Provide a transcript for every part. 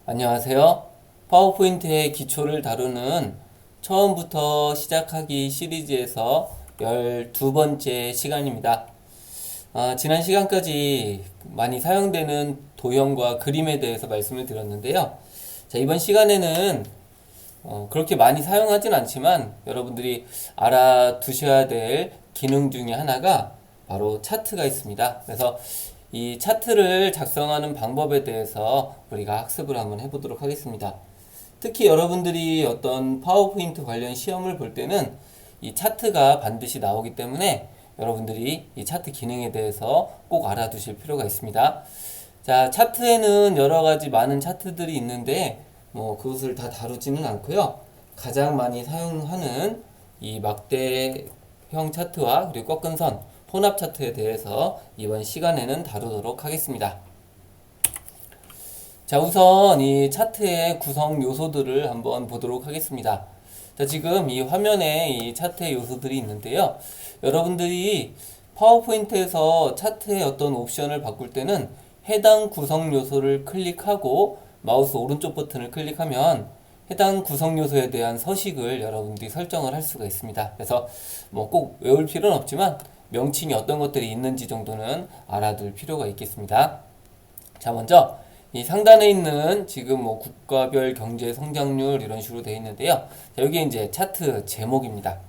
안녕하세요. 파워포인트의 기초를 다루는 처음부터 시작하기 시리즈에서 12번째 시간입니다. 지난 시간까지 많이 사용되는 도형과 그림에 대해서 말씀을 드렸는데요. 자, 이번 시간에는 그렇게 많이 사용하진 않지만 여러분들이 알아두셔야 될 기능 중에 하나가 바로 차트가 있습니다. 그래서 이 차트를 작성하는 방법에 대해서 우리가 학습을 한번 해보도록 하겠습니다. 특히 여러분들이 어떤 파워포인트 관련 시험을 볼 때는 이 차트가 반드시 나오기 때문에 여러분들이 이 차트 기능에 대해서 꼭 알아두실 필요가 있습니다. 자, 차트에는 여러 가지 많은 차트들이 있는데 그것을 다 다루지는 않고요. 가장 많이 사용하는 이 막대형 차트와 그리고 꺾은 선, 혼합 차트에 대해서 이번 시간에는 다루도록 하겠습니다. 자, 우선 이 차트의 구성 요소들을 한번 보도록 하겠습니다. 자, 지금 이 화면에 이 차트의 요소들이 있는데요. 여러분들이 파워포인트에서 차트의 어떤 옵션을 바꿀 때는 해당 구성 요소를 클릭하고 마우스 오른쪽 버튼을 클릭하면 해당 구성 요소에 대한 서식을 여러분들이 설정을 할 수가 있습니다. 그래서 꼭 외울 필요는 없지만 명칭이 어떤 것들이 있는지 정도는 알아둘 필요가 있겠습니다. 자, 먼저 이 상단에 있는 지금 국가별 경제 성장률 이런 식으로 되어 있는데요. 자, 여기 이제 차트 제목입니다.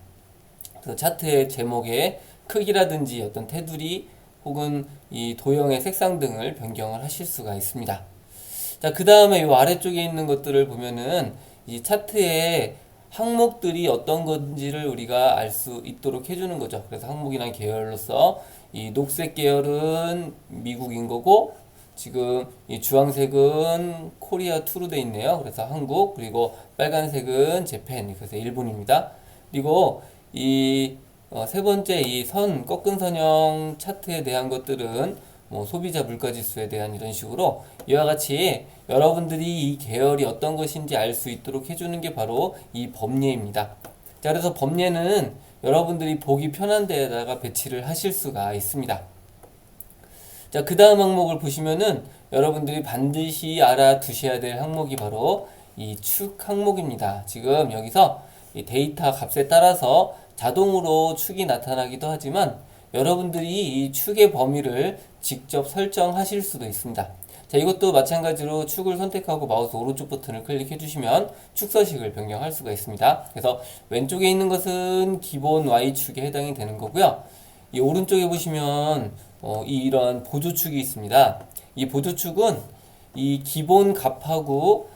그래서 차트의 제목의 크기라든지 어떤 테두리 혹은 이 도형의 색상 등을 변경을 하실 수가 있습니다. 자, 그 다음에 이 아래쪽에 있는 것들을 보면은 이 차트의 항목들이 어떤 건지를 우리가 알 수 있도록 해주는 거죠. 그래서 항목이란 계열로서 이 녹색 계열은 미국인 거고, 지금 이 주황색은 코리아2로 되어 있네요. 그래서 한국, 그리고 빨간색은 재팬, 그래서 일본입니다. 그리고 이 세 번째 이 꺾은 선형 차트에 대한 것들은 소비자 물가지수에 대한 이런 식으로 이와 같이 여러분들이 이 계열이 어떤 것인지 알 수 있도록 해주는 게 바로 이 범례입니다. 자, 그래서 범례는 여러분들이 보기 편한 데에다가 배치를 하실 수가 있습니다. 자, 그 다음 항목을 보시면은 여러분들이 반드시 알아두셔야 될 항목이 바로 이 축 항목입니다. 지금 여기서 이 데이터 값에 따라서 자동으로 축이 나타나기도 하지만 여러분들이 이 축의 범위를 직접 설정하실 수도 있습니다. 자, 이것도 마찬가지로 축을 선택하고 마우스 오른쪽 버튼을 클릭해 주시면 축 서식을 변경할 수가 있습니다. 그래서 왼쪽에 있는 것은 기본 Y축에 해당이 되는 거고요. 이 오른쪽에 보시면 이런 보조축이 있습니다. 이 보조축은 이 기본 값하고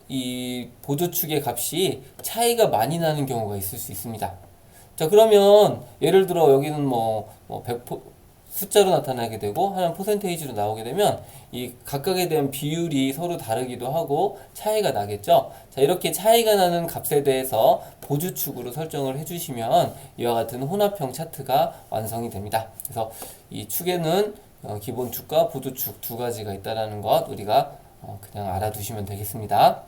이 보조축의 값이 차이가 많이 나는 경우가 있을 수 있습니다. 자, 그러면 예를 들어 여기는 100 숫자로 나타나게 되고 하나는 퍼센테이지로 나오게 되면 이 각각에 대한 비율이 서로 다르기도 하고 차이가 나겠죠. 자, 이렇게 차이가 나는 값에 대해서 보조축으로 설정을 해주시면 이와 같은 혼합형 차트가 완성이 됩니다. 그래서 이 축에는 기본 축과 보조축 두 가지가 있다는 것 우리가 그냥 알아두시면 되겠습니다.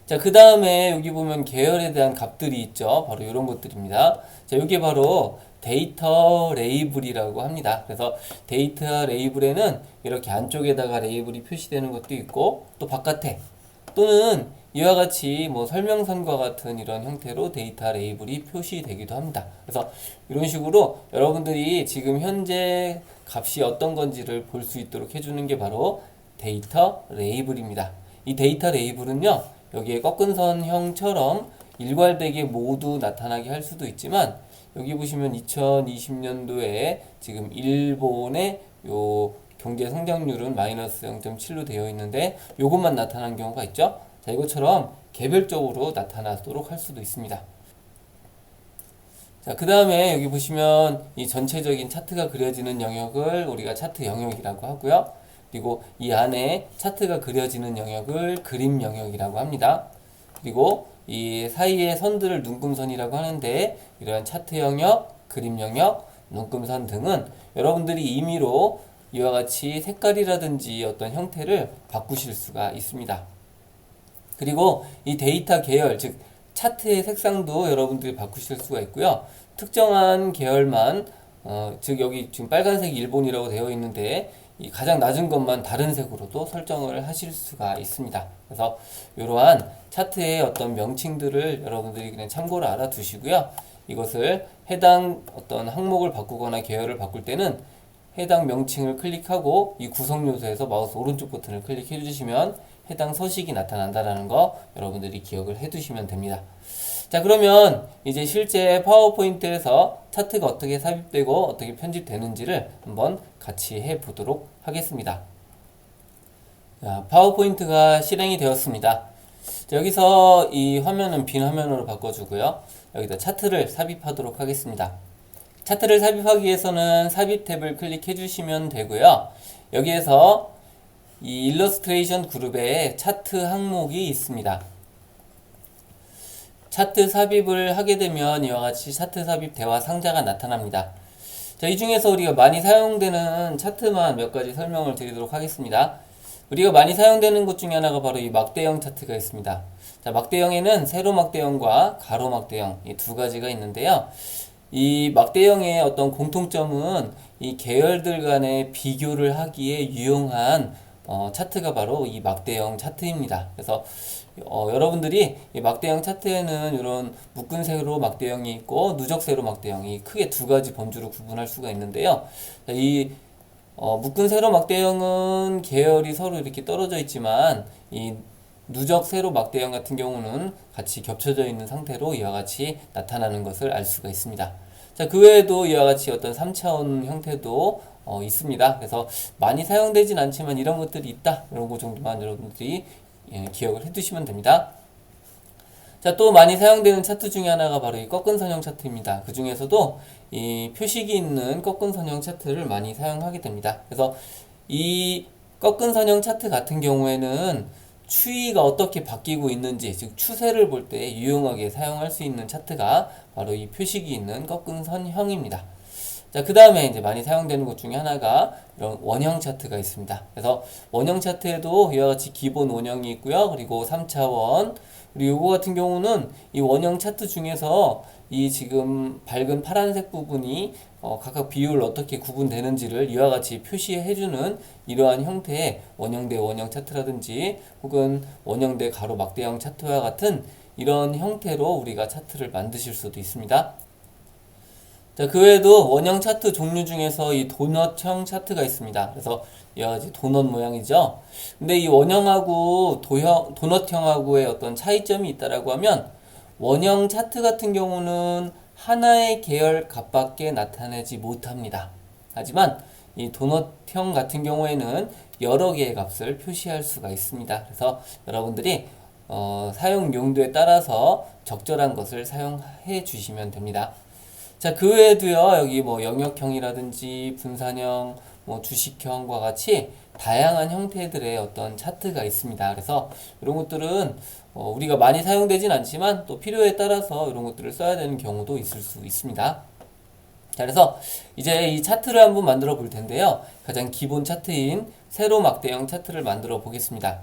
자, 그 다음에 여기 보면 계열에 대한 값들이 있죠. 바로 이런 것들입니다. 자, 이게 바로 데이터 레이블이라고 합니다. 그래서 데이터 레이블에는 이렇게 안쪽에다가 레이블이 표시되는 것도 있고, 또 바깥에, 또는 이와 같이 설명선과 같은 이런 형태로 데이터 레이블이 표시되기도 합니다. 그래서 이런 식으로 여러분들이 지금 현재 값이 어떤 건지를 볼 수 있도록 해주는 게 바로 데이터 레이블입니다. 이 데이터 레이블은요, 여기에 꺾은 선형처럼 일괄되게 모두 나타나게 할 수도 있지만 여기 보시면 2020년도에 지금 일본의 요 경제 성장률은 마이너스 0.7로 되어 있는데 요것만 나타난 경우가 있죠. 자, 이것처럼 개별적으로 나타나도록 할 수도 있습니다. 자, 그 다음에 여기 보시면 이 전체적인 차트가 그려지는 영역을 우리가 차트 영역이라고 하고요. 그리고 이 안에 차트가 그려지는 영역을 그림 영역이라고 합니다. 그리고 이 사이의 선들을 눈금선이라고 하는데 이러한 차트 영역, 그림 영역, 눈금선 등은 여러분들이 임의로 이와 같이 색깔이라든지 어떤 형태를 바꾸실 수가 있습니다. 그리고 이 데이터 계열, 즉 차트의 색상도 여러분들이 바꾸실 수가 있고요. 특정한 계열만 즉 여기 지금 빨간색 일본이라고 되어 있는데 이 가장 낮은 것만 다른 색으로도 설정을 하실 수가 있습니다. 그래서 이러한 차트의 어떤 명칭들을 여러분들이 그냥 참고로 알아두시고요. 이것을 해당 어떤 항목을 바꾸거나 계열을 바꿀 때는 해당 명칭을 클릭하고 이 구성 요소에서 마우스 오른쪽 버튼을 클릭해 주시면 해당 서식이 나타난다는 거 여러분들이 기억을 해 두시면 됩니다. 자, 그러면 이제 실제 파워포인트에서 차트가 어떻게 삽입되고 어떻게 편집되는지를 한번 같이 해 보도록 하겠습니다. 자, 파워포인트가 실행이 되었습니다. 자, 여기서 이 화면은 빈 화면으로 바꿔주고요. 여기다 차트를 삽입하도록 하겠습니다. 차트를 삽입하기 위해서는 삽입 탭을 클릭해 주시면 되고요. 여기에서 이 일러스트레이션 그룹에 차트 항목이 있습니다. 차트 삽입을 하게 되면 이와 같이 차트 삽입 대화 상자가 나타납니다. 자, 이 중에서 우리가 많이 사용되는 차트만 몇 가지 설명을 드리도록 하겠습니다. 우리가 많이 사용되는 것 중에 하나가 바로 이 막대형 차트가 있습니다. 자, 막대형에는 세로 막대형과 가로 막대형 이 두 가지가 있는데요. 이 막대형의 어떤 공통점은 이 계열들 간의 비교를 하기에 유용한 차트가 바로 이 막대형 차트입니다. 그래서 여러분들이 이 막대형 차트에는 이런 묶은 세로 막대형이 있고 누적 세로 막대형이 크게 두 가지 범주로 구분할 수가 있는데요. 이 묶은 세로 막대형은 계열이 서로 이렇게 떨어져 있지만 이 누적 세로 막대형 같은 경우는 같이 겹쳐져 있는 상태로 이와 같이 나타나는 것을 알 수가 있습니다. 자, 그 외에도 이와 같이 어떤 3차원 형태도 있습니다. 그래서 많이 사용되진 않지만 이런 것들이 있다. 이런 것 정도만 여러분들이 기억을 해 두시면 됩니다. 자, 또 많이 사용되는 차트 중에 하나가 바로 이 꺾은 선형 차트입니다. 그 중에서도 이 표식이 있는 꺾은 선형 차트를 많이 사용하게 됩니다. 그래서 이 꺾은 선형 차트 같은 경우에는 추이가 어떻게 바뀌고 있는지, 즉 추세를 볼 때 유용하게 사용할 수 있는 차트가 바로 이 표식이 있는 꺾은 선형입니다. 자, 그 다음에 이제 많이 사용되는 것 중에 하나가 이런 원형 차트가 있습니다. 그래서 원형 차트에도 이와 같이 기본 원형이 있고요. 그리고 3차원, 그리고 이거 같은 경우는 이 원형 차트 중에서 이 지금 밝은 파란색 부분이 각각 비율 어떻게 구분되는지를 이와 같이 표시해주는 이러한 형태의 원형 대 원형 차트라든지 혹은 원형 대 가로 막대형 차트와 같은 이런 형태로 우리가 차트를 만드실 수도 있습니다. 자, 그 외에도 원형 차트 종류 중에서 이 도넛형 차트가 있습니다. 그래서 이와 같이 도넛 모양이죠. 근데 이 원형하고 도넛형하고의 어떤 차이점이 있다라고 하면 원형 차트 같은 경우는 하나의 계열 값밖에 나타내지 못합니다. 하지만 이 도넛형 같은 경우에는 여러 개의 값을 표시할 수가 있습니다. 그래서 여러분들이 사용 용도에 따라서 적절한 것을 사용해 주시면 됩니다. 자, 그 외에도요, 여기 뭐 영역형이라든지 분산형, 뭐 주식형과 같이 다양한 형태들의 어떤 차트가 있습니다. 그래서 이런 것들은 우리가 많이 사용되진 않지만 또 필요에 따라서 이런 것들을 써야 되는 경우도 있을 수 있습니다. 자, 그래서 이제 이 차트를 한번 만들어 볼 텐데요. 가장 기본 차트인 세로 막대형 차트를 만들어 보겠습니다.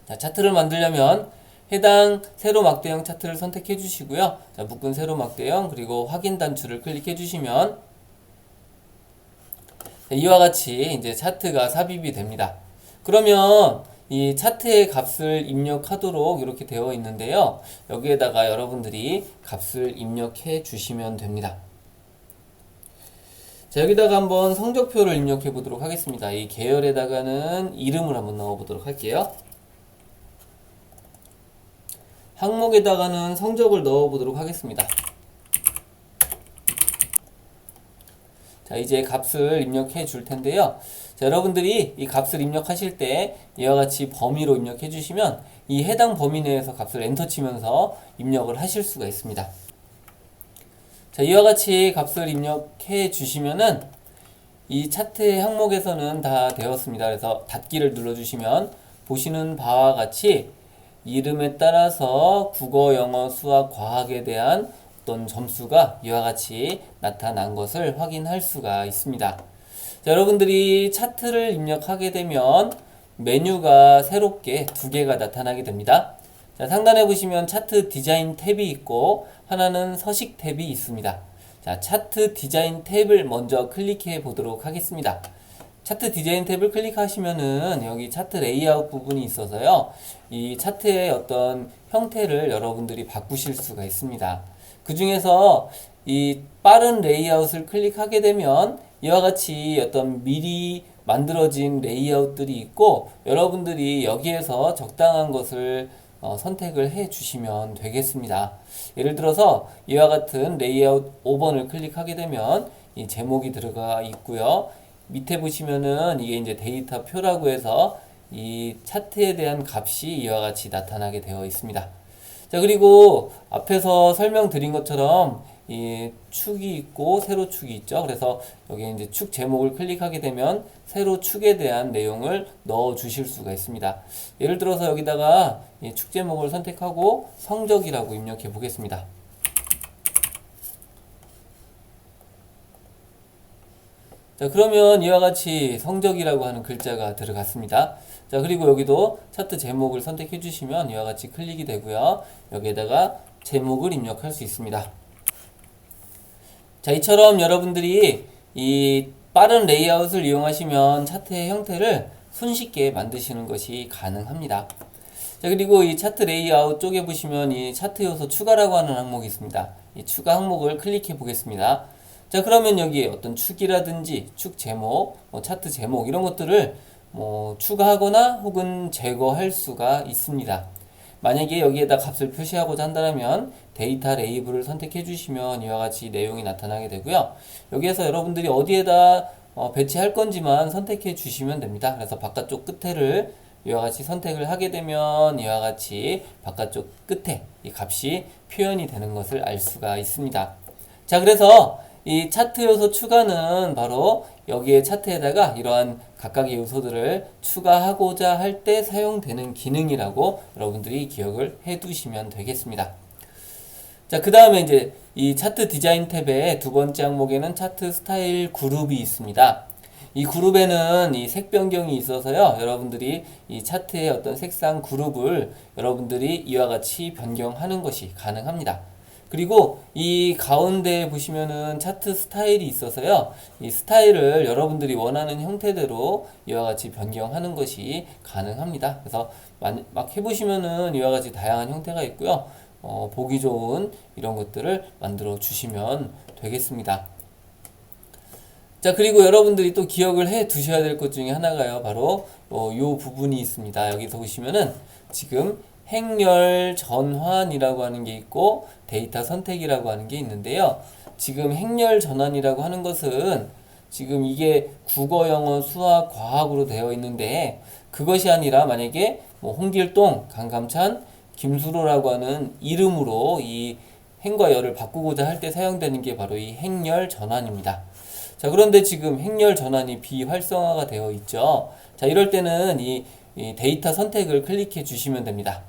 자, 차트를 만들려면 해당 세로 막대형 차트를 선택해 주시고요. 자, 묶은 세로 막대형 그리고 확인 단추를 클릭해 주시면 이와 같이 이제 차트가 삽입이 됩니다. 그러면 이 차트의 값을 입력하도록 이렇게 되어 있는데요. 여기에다가 여러분들이 값을 입력해 주시면 됩니다. 자, 여기다가 한번 성적표를 입력해 보도록 하겠습니다. 이 계열에다가는 이름을 한번 넣어 보도록 할게요. 항목에다가는 성적을 넣어 보도록 하겠습니다. 자, 이제 값을 입력해 줄 텐데요. 자, 여러분들이 이 값을 입력하실 때 이와 같이 범위로 입력해 주시면 이 해당 범위 내에서 값을 엔터 치면서 입력을 하실 수가 있습니다. 자, 이와 같이 값을 입력해 주시면은 이 차트의 항목에서는 다 되었습니다. 그래서 닫기를 눌러 주시면 보시는 바와 같이 이름에 따라서 국어, 영어, 수학, 과학에 대한 어떤 점수가 이와 같이 나타난 것을 확인할 수가 있습니다. 자, 여러분들이 차트를 입력하게 되면 메뉴가 새롭게 두 개가 나타나게 됩니다. 자, 상단에 보시면 차트 디자인 탭이 있고 하나는 서식 탭이 있습니다. 자, 차트 디자인 탭을 먼저 클릭해 보도록 하겠습니다. 차트 디자인 탭을 클릭하시면은 여기 차트 레이아웃 부분이 있어서요. 이 차트의 어떤 형태를 여러분들이 바꾸실 수가 있습니다. 그 중에서 이 빠른 레이아웃을 클릭하게 되면 이와 같이 어떤 미리 만들어진 레이아웃들이 있고 여러분들이 여기에서 적당한 것을 선택을 해 주시면 되겠습니다. 예를 들어서 이와 같은 레이아웃 5번을 클릭하게 되면 이 제목이 들어가 있고요. 밑에 보시면은 이게 이제 데이터 표라고 해서 이 차트에 대한 값이 이와 같이 나타나게 되어 있습니다. 자, 그리고 앞에서 설명드린 것처럼 이 축이 있고 세로 축이 있죠. 그래서 여기 이제 축 제목을 클릭하게 되면 세로 축에 대한 내용을 넣어 주실 수가 있습니다. 예를 들어서 여기다가 이 축 제목을 선택하고 성적이라고 입력해 보겠습니다. 자, 그러면 이와 같이 성적이라고 하는 글자가 들어갔습니다. 자, 그리고 여기도 차트 제목을 선택해 주시면 이와 같이 클릭이 되고요. 여기에다가 제목을 입력할 수 있습니다. 자, 이처럼 여러분들이 이 빠른 레이아웃을 이용하시면 차트의 형태를 손쉽게 만드시는 것이 가능합니다. 자, 그리고 이 차트 레이아웃 쪽에 보시면 이 차트 요소 추가라고 하는 항목이 있습니다. 이 추가 항목을 클릭해 보겠습니다. 자, 그러면 여기 어떤 축이라든지 축 제목, 차트 제목 이런 것들을 추가하거나 혹은 제거할 수가 있습니다. 만약에 여기에다 값을 표시하고자 한다면 데이터 레이블을 선택해 주시면 이와 같이 내용이 나타나게 되고요. 여기에서 여러분들이 어디에다 배치할 건지만 선택해 주시면 됩니다. 그래서 바깥쪽 끝에를 이와 같이 선택을 하게 되면 이와 같이 바깥쪽 끝에 이 값이 표현이 되는 것을 알 수가 있습니다. 자, 그래서 이 차트 요소 추가는 바로 여기에 차트에다가 이러한 각각의 요소들을 추가하고자 할 때 사용되는 기능이라고 여러분들이 기억을 해 두시면 되겠습니다. 자, 그 다음에 이제 이 차트 디자인 탭의 두 번째 항목에는 차트 스타일 그룹이 있습니다. 이 그룹에는 이 색 변경이 있어서요. 여러분들이 이 차트의 어떤 색상 그룹을 여러분들이 이와 같이 변경하는 것이 가능합니다. 그리고 이 가운데 보시면은 차트 스타일이 있어서요. 이 스타일을 여러분들이 원하는 형태대로 이와 같이 변경하는 것이 가능합니다. 그래서 막 해보시면은 이와 같이 다양한 형태가 있고요. 보기 좋은 이런 것들을 만들어 주시면 되겠습니다. 자, 그리고 여러분들이 또 기억을 해 두셔야 될 것 중에 하나가요. 바로 요 부분이 있습니다. 여기서 보시면은 지금 행렬 전환이라고 하는 게 있고 데이터 선택이라고 하는 게 있는데요. 지금 행렬 전환이라고 하는 것은 지금 이게 국어, 영어, 수학, 과학으로 되어 있는데 그것이 아니라 만약에 홍길동, 강감찬, 김수로라고 하는 이름으로 이 행과 열을 바꾸고자 할 때 사용되는 게 바로 이 행렬 전환입니다. 자, 그런데 지금 행렬 전환이 비활성화가 되어 있죠. 자, 이럴 때는 이 데이터 선택을 클릭해 주시면 됩니다.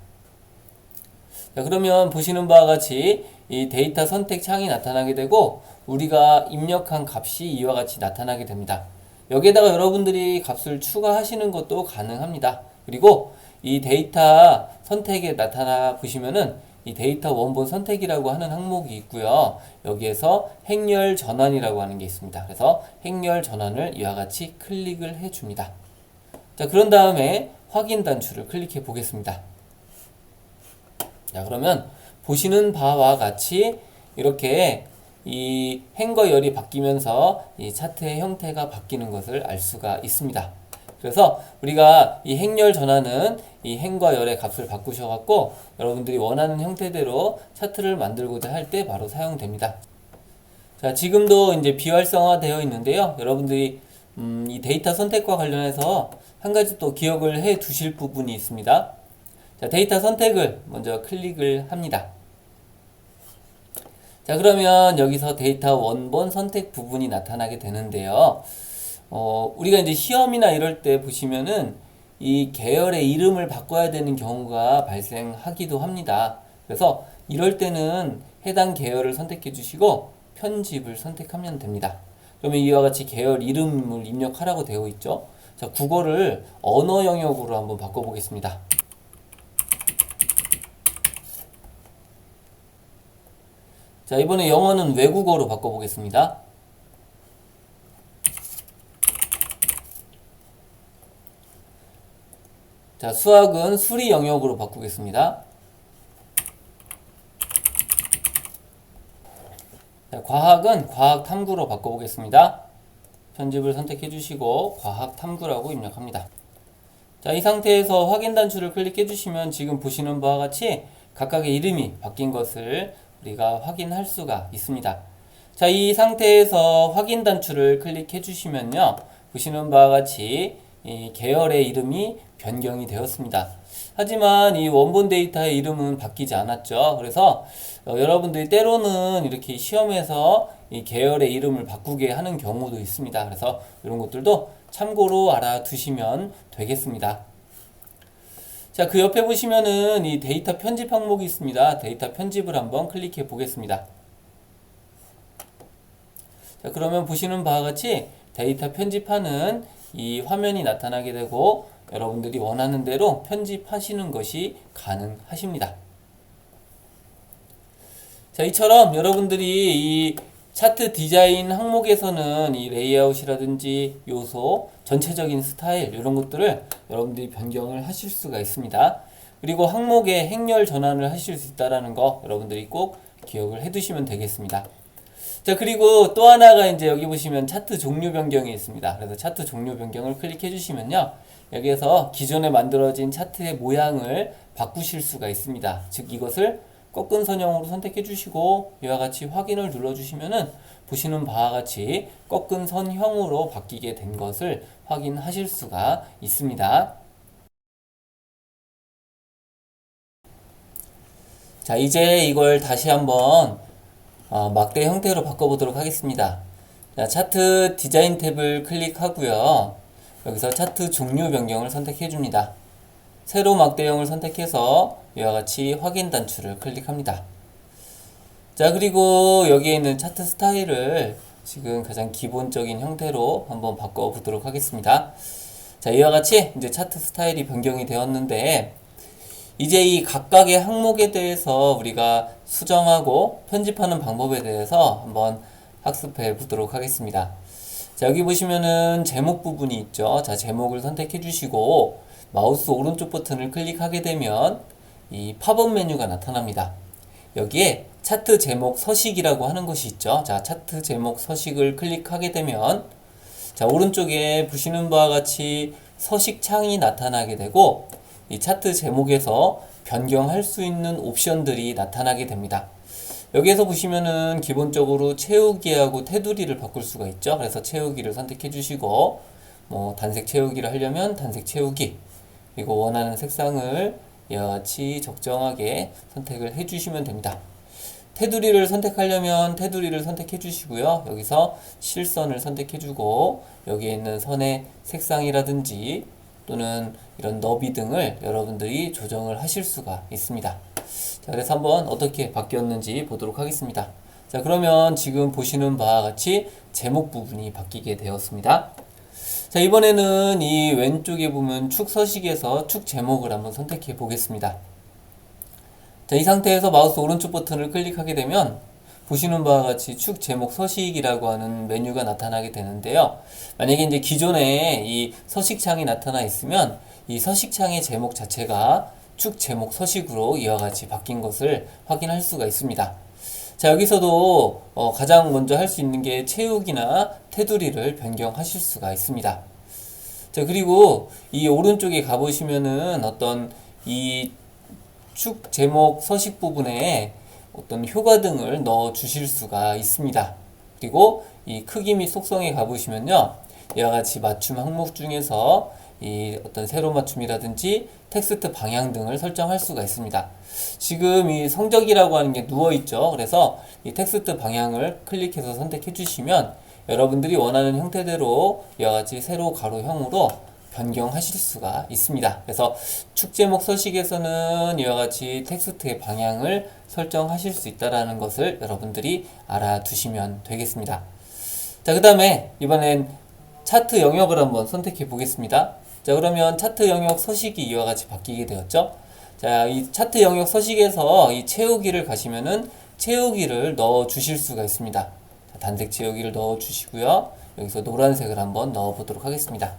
자, 그러면 보시는 바와 같이 이 데이터 선택 창이 나타나게 되고 우리가 입력한 값이 이와 같이 나타나게 됩니다. 여기에다가 여러분들이 값을 추가하시는 것도 가능합니다. 그리고 이 데이터 선택에 나타나 보시면은 이 데이터 원본 선택이라고 하는 항목이 있고요. 여기에서 행렬 전환이라고 하는 게 있습니다. 그래서 행렬 전환을 이와 같이 클릭을 해 줍니다. 자, 그런 다음에 확인 단추를 클릭해 보겠습니다. 자, 그러면 보시는 바와 같이 이렇게 이 행과 열이 바뀌면서 이 차트의 형태가 바뀌는 것을 알 수가 있습니다. 그래서 우리가 이 행렬 전환은 이 행과 열의 값을 바꾸셔갖고 여러분들이 원하는 형태대로 차트를 만들고자 할 때 바로 사용됩니다. 자, 지금도 이제 비활성화 되어 있는데요. 여러분들이 이 데이터 선택과 관련해서 한 가지 또 기억을 해 두실 부분이 있습니다. 자, 데이터 선택을 먼저 클릭을 합니다. 자, 그러면 여기서 데이터 원본 선택 부분이 나타나게 되는데요. 우리가 이제 시험이나 이럴 때 보시면은 이 계열의 이름을 바꿔야 되는 경우가 발생하기도 합니다. 그래서 이럴 때는 해당 계열을 선택해 주시고 편집을 선택하면 됩니다. 그러면 이와 같이 계열 이름을 입력하라고 되어 있죠. 자, 국어를 언어 영역으로 한번 바꿔보겠습니다. 자, 이번에 영어는 외국어로 바꿔보겠습니다. 자, 수학은 수리 영역으로 바꾸겠습니다. 자, 과학은 과학 탐구로 바꿔보겠습니다. 편집을 선택해 주시고 과학 탐구라고 입력합니다. 자, 이 상태에서 확인 단추를 클릭해 주시면 지금 보시는 바와 같이 각각의 이름이 바뀐 것을 우리가 확인할 수가 있습니다. 자, 이 상태에서 확인 단추를 클릭해 주시면요, 보시는 바와 같이 이 계열의 이름이 변경이 되었습니다. 하지만 이 원본 데이터의 이름은 바뀌지 않았죠. 그래서 여러분들이 때로는 이렇게 시험에서 이 계열의 이름을 바꾸게 하는 경우도 있습니다. 그래서 이런 것들도 참고로 알아두시면 되겠습니다. 자, 그 옆에 보시면은 이 데이터 편집 항목이 있습니다. 데이터 편집을 한번 클릭해 보겠습니다. 자, 그러면 보시는 바와 같이 데이터 편집하는 이 화면이 나타나게 되고 여러분들이 원하는 대로 편집하시는 것이 가능하십니다. 자, 이처럼 여러분들이 이 차트 디자인 항목에서는 이 레이아웃이라든지 요소, 전체적인 스타일 이런 것들을 여러분들이 변경을 하실 수가 있습니다. 그리고 항목의 행렬 전환을 하실 수 있다는 거 여러분들이 꼭 기억을 해 두시면 되겠습니다. 자, 그리고 또 하나가 이제 여기 보시면 차트 종류 변경이 있습니다. 그래서 차트 종류 변경을 클릭해 주시면요, 여기에서 기존에 만들어진 차트의 모양을 바꾸실 수가 있습니다. 즉 이것을 꺾은 선형으로 선택해 주시고 이와 같이 확인을 눌러 주시면은 보시는 바와 같이 꺾은 선형으로 바뀌게 된 것을 확인하실 수가 있습니다. 자, 이제 이걸 다시 한번 막대 형태로 바꿔보도록 하겠습니다. 자, 차트 디자인 탭을 클릭하고요, 여기서 차트 종류 변경을 선택해 줍니다. 세로 막대형을 선택해서 이와 같이 확인 단추를 클릭합니다. 자, 그리고 여기에 있는 차트 스타일을 지금 가장 기본적인 형태로 한번 바꿔보도록 하겠습니다. 자, 이와 같이 이제 차트 스타일이 변경이 되었는데, 이제 이 각각의 항목에 대해서 우리가 수정하고 편집하는 방법에 대해서 한번 학습해 보도록 하겠습니다. 자, 여기 보시면은 제목 부분이 있죠. 자, 제목을 선택해 주시고 마우스 오른쪽 버튼을 클릭하게 되면 이 팝업 메뉴가 나타납니다. 여기에 차트 제목 서식이라고 하는 것이 있죠. 자, 차트 제목 서식을 클릭하게 되면 자, 오른쪽에 보시는 바와 같이 서식 창이 나타나게 되고 이 차트 제목에서 변경할 수 있는 옵션들이 나타나게 됩니다. 여기에서 보시면은 기본적으로 채우기하고 테두리를 바꿀 수가 있죠. 그래서 채우기를 선택해 주시고 뭐 단색 채우기를 하려면 단색 채우기, 그리고 원하는 색상을 이와 같이 적정하게 선택을 해 주시면 됩니다. 테두리를 선택하려면 테두리를 선택해 주시고요, 여기서 실선을 선택해 주고 여기에 있는 선의 색상이라든지 또는 이런 너비 등을 여러분들이 조정을 하실 수가 있습니다. 자, 그래서 한번 어떻게 바뀌었는지 보도록 하겠습니다. 자, 그러면 지금 보시는 바와 같이 제목 부분이 바뀌게 되었습니다. 자, 이번에는 이 왼쪽에 보면 축 서식에서 축 제목을 한번 선택해 보겠습니다. 자, 이 상태에서 마우스 오른쪽 버튼을 클릭하게 되면 보시는 바와 같이 축 제목 서식이라고 하는 메뉴가 나타나게 되는데요. 만약에 이제 기존에 이 서식창이 나타나 있으면 이 서식창의 제목 자체가 축 제목 서식으로 이와 같이 바뀐 것을 확인할 수가 있습니다. 자, 여기서도 가장 먼저 할 수 있는 게 채우기나 테두리를 변경하실 수가 있습니다. 자, 그리고 이 오른쪽에 가보시면은 어떤 이 축 제목 서식 부분에 어떤 효과 등을 넣어 주실 수가 있습니다. 그리고 이 크기 및 속성에 가보시면요, 이와 같이 맞춤 항목 중에서 이 어떤 세로 맞춤이라든지 텍스트 방향 등을 설정할 수가 있습니다. 지금 이 성적이라고 하는 게 누워 있죠. 그래서 이 텍스트 방향을 클릭해서 선택해 주시면 여러분들이 원하는 형태대로 이와 같이 세로 가로형으로 변경하실 수가 있습니다. 그래서 축 제목 서식에서는 이와 같이 텍스트의 방향을 설정하실 수 있다는 것을 여러분들이 알아두시면 되겠습니다. 자, 그 다음에 이번엔 차트 영역을 한번 선택해 보겠습니다. 자, 그러면 차트 영역 서식이 이와 같이 바뀌게 되었죠. 자, 이 차트 영역 서식에서 이 채우기를 가시면은 채우기를 넣어 주실 수가 있습니다. 자, 단색 채우기를 넣어 주시고요, 여기서 노란색을 한번 넣어 보도록 하겠습니다.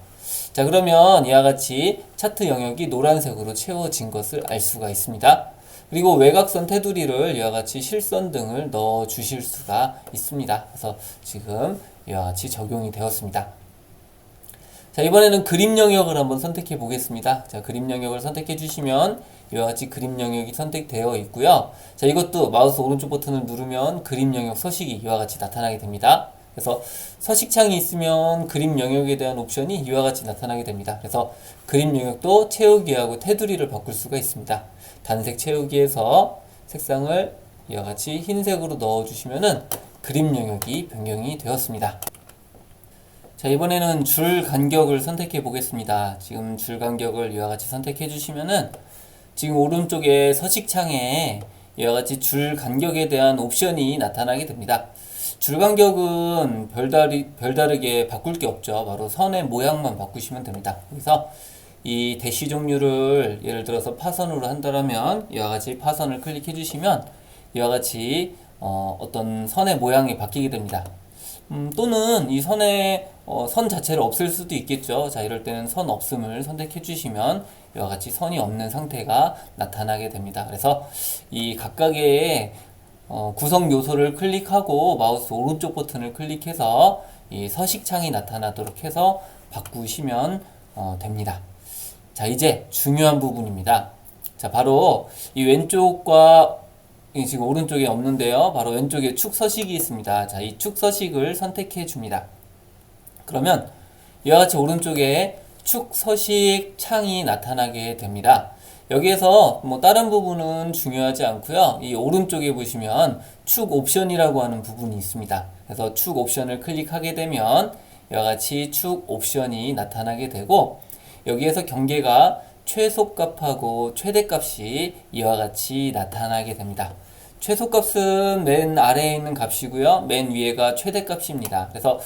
자, 그러면 이와 같이 차트 영역이 노란색으로 채워진 것을 알 수가 있습니다. 그리고 외곽선 테두리를 이와 같이 실선 등을 넣어 주실 수가 있습니다. 그래서 지금 이와 같이 적용이 되었습니다. 자, 이번에는 그림 영역을 한번 선택해 보겠습니다. 자, 그림 영역을 선택해 주시면 이와 같이 그림 영역이 선택되어 있고요. 자, 이것도 마우스 오른쪽 버튼을 누르면 그림 영역 서식이 이와 같이 나타나게 됩니다. 그래서 서식창이 있으면 그림 영역에 대한 옵션이 이와 같이 나타나게 됩니다. 그래서 그림 영역도 채우기하고 테두리를 바꿀 수가 있습니다. 단색 채우기에서 색상을 이와 같이 흰색으로 넣어주시면은 그림 영역이 변경이 되었습니다. 자, 이번에는 줄 간격을 선택해 보겠습니다. 지금 줄 간격을 이와 같이 선택해 주시면은 지금 오른쪽에 서식창에 이와 같이 줄 간격에 대한 옵션이 나타나게 됩니다. 줄 간격은 별다르게 바꿀 게 없죠. 바로 선의 모양만 바꾸시면 됩니다. 그래서 이 대시 종류를 예를 들어서 파선으로 한다면 이와 같이 파선을 클릭해 주시면 이와 같이 어떤 선의 모양이 바뀌게 됩니다. 또는 이 선의 선 자체를 없앨 수도 있겠죠. 자, 이럴 때는 선 없음을 선택해 주시면 이와 같이 선이 없는 상태가 나타나게 됩니다. 그래서 이 각각의 구성 요소를 클릭하고 마우스 오른쪽 버튼을 클릭해서 이 서식창이 나타나도록 해서 바꾸시면 됩니다. 자, 이제 중요한 부분입니다. 자, 바로 이 왼쪽과 지금 오른쪽에 없는데요. 바로 왼쪽에 축 서식이 있습니다. 자, 이 축 서식을 선택해 줍니다. 그러면 이와 같이 오른쪽에 축 서식 창이 나타나게 됩니다. 여기에서 뭐 다른 부분은 중요하지 않고요. 이 오른쪽에 보시면 축 옵션이라고 하는 부분이 있습니다. 그래서 축 옵션을 클릭하게 되면 이와 같이 축 옵션이 나타나게 되고 여기에서 경계가 최소값하고 최대값이 이와 같이 나타나게 됩니다. 최소값은 맨 아래에 있는 값이고요. 맨 위에가 최대값입니다. 그래서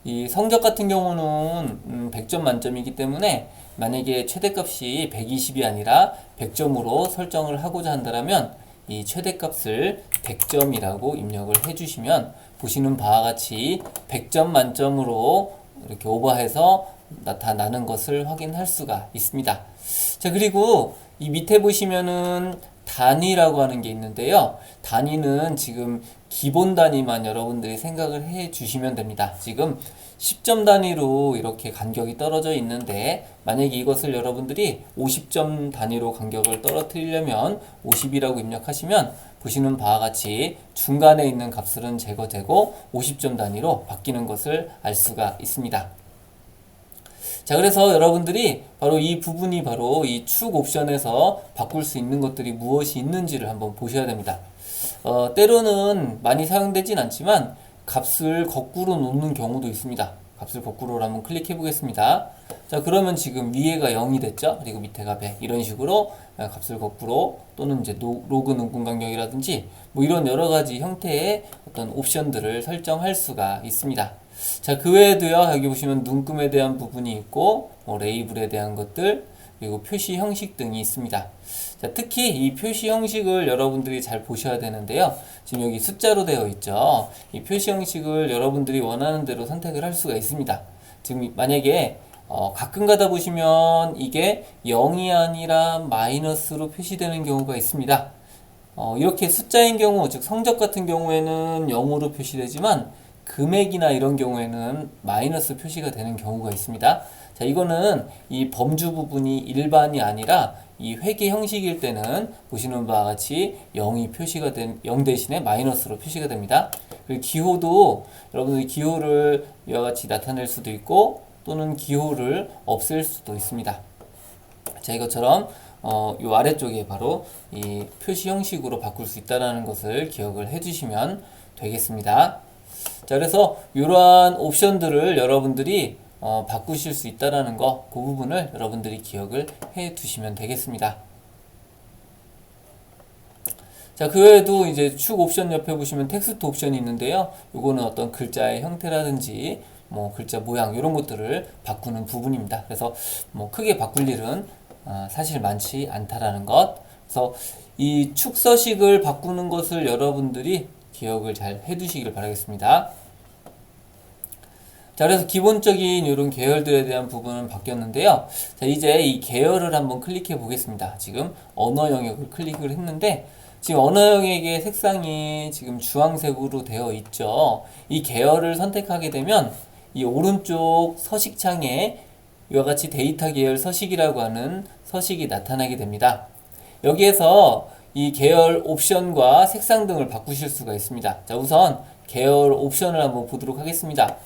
이 성적 같은 경우는 100점 만점이기 때문에 만약에 최대값이 120이 아니라 100점으로 설정을 하고자 한다면 이 최대값을 100점이라고 입력을 해주시면 보시는 바와 같이 100점 만점으로 이렇게 오버해서 나타나는 것을 확인할 수가 있습니다. 자, 그리고 이 밑에 보시면은 단위라고 하는 게 있는데요. 단위는 지금 기본 단위만 여러분들이 생각을 해 주시면 됩니다. 지금 10점 단위로 이렇게 간격이 떨어져 있는데 만약에 이것을 여러분들이 50점 단위로 간격을 떨어뜨리려면 50이라고 입력하시면 보시는 바와 같이 중간에 있는 값들은 제거되고 50점 단위로 바뀌는 것을 알 수가 있습니다. 자, 그래서 여러분들이 바로 이 부분이 바로 이 축 옵션에서 바꿀 수 있는 것들이 무엇이 있는지를 한번 보셔야 됩니다. 때로는 많이 사용되진 않지만 값을 거꾸로 놓는 경우도 있습니다. 값을 거꾸로 한번 클릭해 보겠습니다. 자, 그러면 지금 위에가 0이 됐죠? 그리고 밑에가 100. 이런 식으로 값을 거꾸로 또는 이제 로그 눈금 간격이라든지 뭐 이런 여러 가지 형태의 어떤 옵션들을 설정할 수가 있습니다. 자, 그 외에도요, 여기 보시면 눈금에 대한 부분이 있고, 레이블에 대한 것들, 그리고 표시 형식 등이 있습니다. 자, 특히 이 표시 형식을 여러분들이 잘 보셔야 되는데요. 지금 여기 숫자로 되어 있죠. 이 표시 형식을 여러분들이 원하는 대로 선택을 할 수가 있습니다. 지금 만약에 가끔 가다 보시면 이게 0이 아니라 마이너스로 표시되는 경우가 있습니다. 이렇게 숫자인 경우, 즉 성적 같은 경우에는 0으로 표시되지만 금액이나 이런 경우에는 마이너스 표시가 되는 경우가 있습니다. 자, 이거는 이 범주 부분이 일반이 아니라 이 회계 형식일 때는 보시는 바와 같이 0 대신에 마이너스로 표시가 됩니다. 그리고 기호도 여러분들이 기호를 이와 같이 나타낼 수도 있고 또는 기호를 없앨 수도 있습니다. 자, 이것처럼 이 아래쪽에 바로 이 표시 형식으로 바꿀 수 있다는 것을 기억을 해주시면 되겠습니다. 자, 그래서 이러한 옵션들을 여러분들이 바꾸실 수 있다는 거, 그 부분을 여러분들이 기억을 해 두시면 되겠습니다. 자, 그 외에도 이제 축 옵션 옆에 보시면 텍스트 옵션이 있는데요. 이거는 어떤 글자의 형태라든지 뭐 글자 모양 이런 것들을 바꾸는 부분입니다. 그래서 뭐 크게 바꿀 일은 사실 많지 않다라는 것. 그래서 이 축 서식을 바꾸는 것을 여러분들이 기억을 잘 해두시길 바라겠습니다. 자, 그래서 기본적인 이런 계열들에 대한 부분은 바뀌었는데요. 자, 이제 이 계열을 한번 클릭해 보겠습니다. 지금 언어 영역을 클릭을 했는데, 지금 언어 영역의 색상이 지금 주황색으로 되어 있죠. 이 계열을 선택하게 되면, 이 오른쪽 서식창에 이와 같이 데이터 계열 서식이라고 하는 서식이 나타나게 됩니다. 여기에서 이 계열 옵션과 색상 등을 바꾸실 수가 있습니다. 자, 우선 계열 옵션을 한번 보도록 하겠습니다.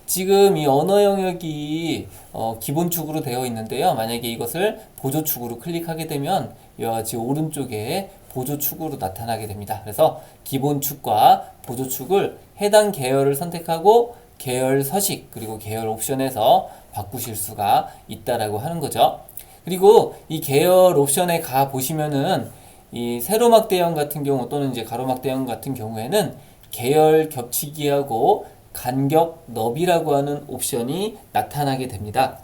지금 이 언어 영역이 기본축으로 되어 있는데요. 만약에 이것을 보조축으로 클릭하게 되면 이와 같이 오른쪽에 보조축으로 나타나게 됩니다. 그래서 기본축과 보조축을 해당 계열을 선택하고 계열 서식 그리고 계열 옵션에서 바꾸실 수가 있다라고 하는 거죠. 그리고 이 계열 옵션에 가 보시면은 이 세로막 대형 같은 경우 또는 이제 가로막 대형 같은 경우에는 계열 겹치기하고 간격 너비라고 하는 옵션이 나타나게 됩니다.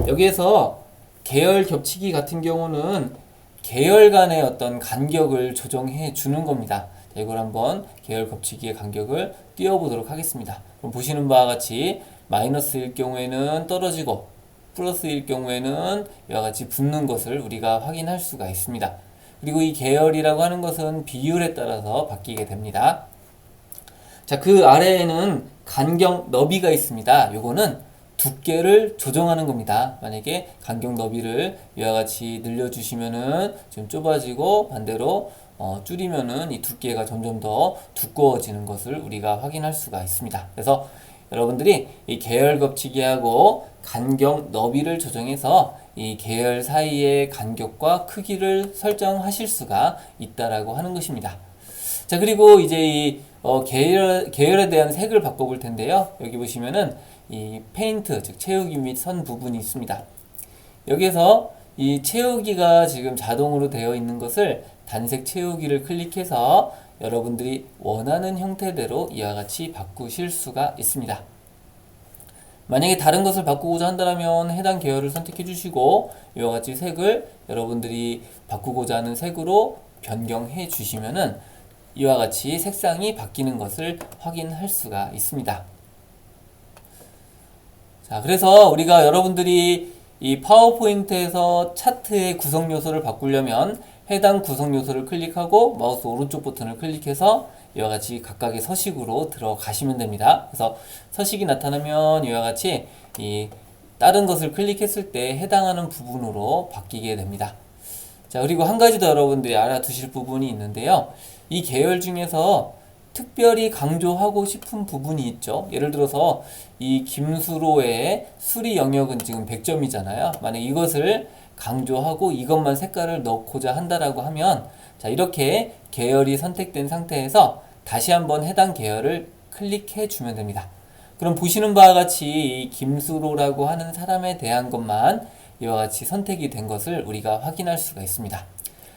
여기에서 계열 겹치기 같은 경우는 계열 간의 어떤 간격을 조정해 주는 겁니다. 자, 이걸 한번 계열 겹치기의 간격을 띄워보도록 하겠습니다. 그럼 보시는 바와 같이 마이너스일 경우에는 떨어지고 플러스일 경우에는 이와 같이 붙는 것을 우리가 확인할 수가 있습니다. 그리고 이 계열이라고 하는 것은 비율에 따라서 바뀌게 됩니다. 자, 그 아래에는 간격 너비가 있습니다. 요거는 두께를 조정하는 겁니다. 만약에 간격 너비를 이와 같이 늘려주시면은 좀 좁아지고 반대로 줄이면은 이 두께가 점점 더 두꺼워지는 것을 우리가 확인할 수가 있습니다. 그래서 여러분들이 이 계열 겹치기하고 간격 너비를 조정해서 이 계열 사이의 간격과 크기를 설정하실 수가 있다라고 하는 것입니다. 자, 그리고 이제 이 계열에 대한 색을 바꿔볼 텐데요. 여기 보시면은 이 페인트, 즉 채우기 및 선 부분이 있습니다. 여기에서 이 채우기가 지금 자동으로 되어 있는 것을 단색 채우기를 클릭해서 여러분들이 원하는 형태대로 이와 같이 바꾸실 수가 있습니다. 만약에 다른 것을 바꾸고자 한다면 해당 계열을 선택해 주시고 이와 같이 색을 여러분들이 바꾸고자 하는 색으로 변경해 주시면은 이와 같이 색상이 바뀌는 것을 확인할 수가 있습니다. 자, 그래서 우리가 여러분들이 이 파워포인트에서 차트의 구성 요소를 바꾸려면 해당 구성 요소를 클릭하고 마우스 오른쪽 버튼을 클릭해서 이와 같이 각각의 서식으로 들어가시면 됩니다. 그래서 서식이 나타나면 이와 같이 이 다른 것을 클릭했을 때 해당하는 부분으로 바뀌게 됩니다. 자, 그리고 한 가지 더 여러분들이 알아두실 부분이 있는데요. 이 계열 중에서 특별히 강조하고 싶은 부분이 있죠. 예를 들어서 이 김수로의 수리 영역은 지금 100점이잖아요. 만약 이것을 강조하고 이것만 색깔을 넣고자 한다라고 하면 자, 이렇게 계열이 선택된 상태에서 다시 한번 해당 계열을 클릭해 주면 됩니다. 그럼 보시는 바와 같이 이 김수로라고 하는 사람에 대한 것만 이와 같이 선택이 된 것을 우리가 확인할 수가 있습니다.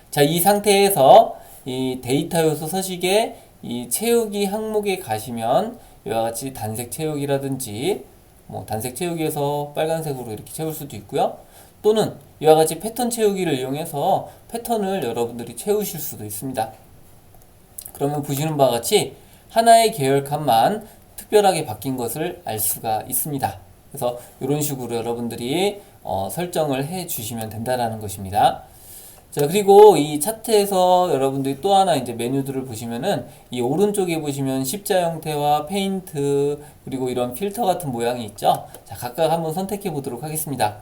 자, 이 상태에서 이 데이터 요소 서식에 이 채우기 항목에 가시면 이와 같이 단색 채우기라든지 뭐 단색 채우기에서 빨간색으로 이렇게 채울 수도 있고요. 또는 이와 같이 패턴 채우기를 이용해서 패턴을 여러분들이 채우실 수도 있습니다. 그러면 보시는 바와 같이 하나의 계열 칸만 특별하게 바뀐 것을 알 수가 있습니다. 그래서 이런 식으로 여러분들이 설정을 해 주시면 된다라는 것입니다. 자, 그리고 이 차트에서 여러분들이 또 하나 이제 메뉴들을 보시면은 이 오른쪽에 보시면 십자 형태와 페인트 그리고 이런 필터 같은 모양이 있죠. 자, 각각 한번 선택해 보도록 하겠습니다.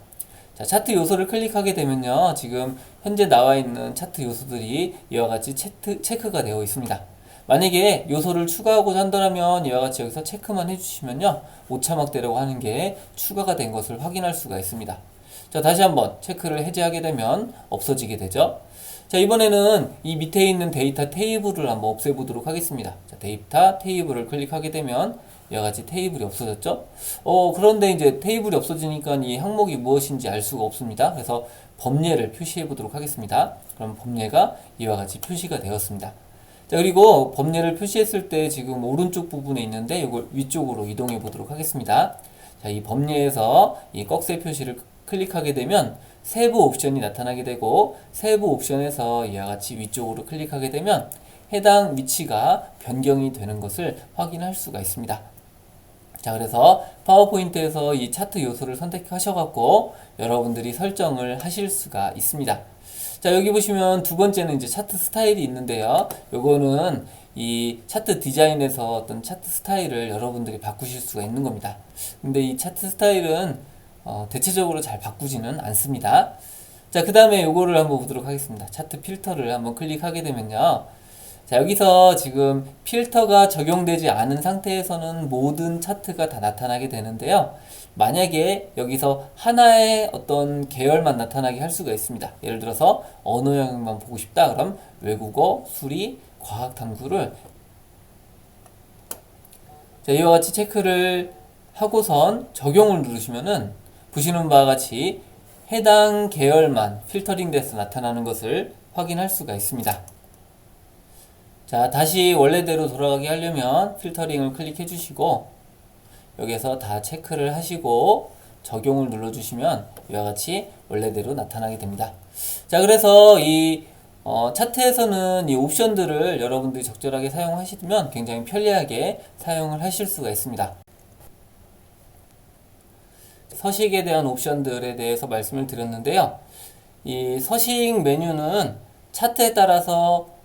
자, 차트 요소를 클릭하게 되면요. 지금 현재 나와 있는 차트 요소들이 이와 같이 체크가 되어 있습니다. 만약에 요소를 추가하고자 한다면 이와 같이 여기서 체크만 해주시면요. 오차막대라고 하는 게 추가가 된 것을 확인할 수가 있습니다. 자, 다시 한번 체크를 해제하게 되면 없어지게 되죠. 자, 이번에는 이 밑에 있는 데이터 테이블을 한번 없애보도록 하겠습니다. 자, 데이터 테이블을 클릭하게 되면 이와 같이 테이블이 없어졌죠. 그런데 이제 테이블이 없어지니까 이 항목이 무엇인지 알 수가 없습니다. 그래서 범례를 표시해 보도록 하겠습니다. 그럼 범례가 이와 같이 표시가 되었습니다. 자, 그리고 범례를 표시했을 때 지금 오른쪽 부분에 있는데 이걸 위쪽으로 이동해 보도록 하겠습니다. 자, 이 범례에서 이 꺽쇠 표시를 클릭하게 되면 세부 옵션이 나타나게 되고 세부 옵션에서 이와 같이 위쪽으로 클릭하게 되면 해당 위치가 변경이 되는 것을 확인할 수가 있습니다. 자, 그래서 파워포인트에서 이 차트 요소를 선택하셔갖고 여러분들이 설정을 하실 수가 있습니다. 자, 여기 보시면 두 번째는 이제 차트 스타일이 있는데요. 요거는 이 차트 디자인에서 어떤 차트 스타일을 여러분들이 바꾸실 수가 있는 겁니다. 근데 이 차트 스타일은 대체적으로 잘 바꾸지는 않습니다. 자, 그 다음에 요거를 한번 보도록 하겠습니다. 차트 필터를 한번 클릭하게 되면요. 자, 여기서 지금 필터가 적용되지 않은 상태에서는 모든 차트가 다 나타나게 되는데요. 만약에 여기서 하나의 어떤 계열만 나타나게 할 수가 있습니다. 예를 들어서 언어 영역만 보고 싶다. 그럼 외국어, 수리, 과학 탐구를 자, 이와 같이 체크를 하고선 적용을 누르시면은 보시는 바와 같이 해당 계열만 필터링 돼서 나타나는 것을 확인할 수가 있습니다. 자, 다시 원래대로 돌아가게 하려면 필터링을 클릭해 주시고 여기서 다 체크를 하시고 적용을 눌러주시면 이와 같이 원래대로 나타나게 됩니다. 자, 그래서 이 차트에서는 이 옵션들을 여러분들이 적절하게 사용하시면 굉장히 편리하게 사용을 하실 수가 있습니다. 서식에 대한 옵션들에 대해서 말씀을 드렸는데요. 이 서식 메뉴는 차트에 따라서